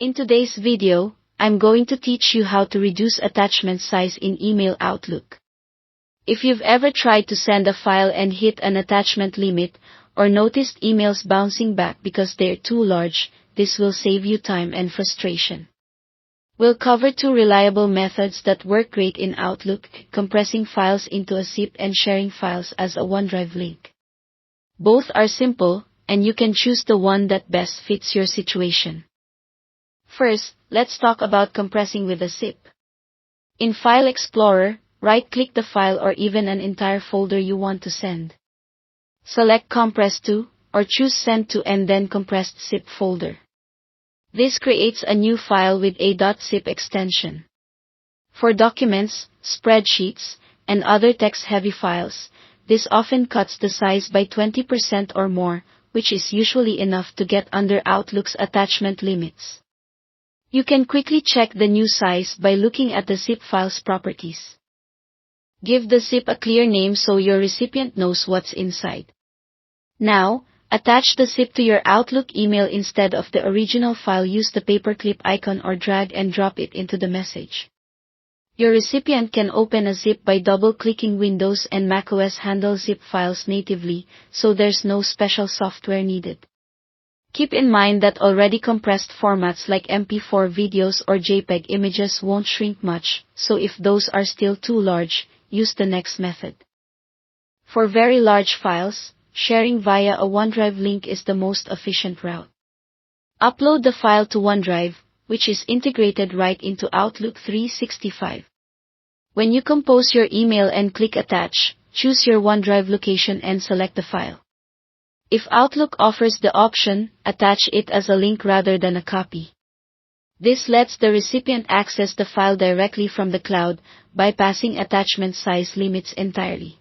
In today's video, I'm going to teach you how to reduce attachment size in email Outlook. If you've ever tried to send a file and hit an attachment limit, or noticed emails bouncing back because they're too large, this will save you time and frustration. We'll cover two reliable methods that work great in Outlook: compressing files into a zip and sharing files as a OneDrive link. Both are simple, and you can choose the one that best fits your situation. First, let's talk about compressing with a zip. In File Explorer, right-click the file or even an entire folder you want to send. Select Compress to, or choose Send to and then Compressed Zip folder. This creates a new file with a .zip extension. For documents, spreadsheets, and other text-heavy files, this often cuts the size by 20% or more, which is usually enough to get under Outlook's attachment limits. You can quickly check the new size by looking at the zip file's properties. Give the zip a clear name so your recipient knows what's inside. Now, attach the zip to your Outlook email instead of the original file. Use the paperclip icon or drag and drop it into the message. Your recipient can open a zip by double-clicking. Windows and macOS handle zip files natively, so there's no special software needed. Keep in mind that already compressed formats like MP4 videos or JPEG images won't shrink much, so if those are still too large, use the next method. For very large files, sharing via a OneDrive link is the most efficient route. Upload the file to OneDrive, which is integrated right into Outlook 365. When you compose your email and click Attach, choose your OneDrive location and select the file. If Outlook offers the option, attach it as a link rather than a copy. This lets the recipient access the file directly from the cloud, bypassing attachment size limits entirely.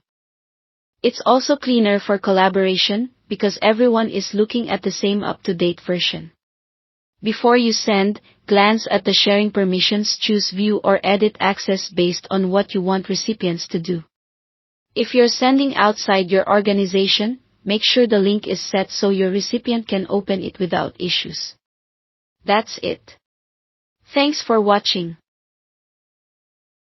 It's also cleaner for collaboration, because everyone is looking at the same up-to-date version. Before you send, glance at the sharing permissions. Choose View or Edit Access based on what you want recipients to do. If you're sending outside your organization, make sure the link is set so your recipient can open it without issues. That's it. Thanks for watching.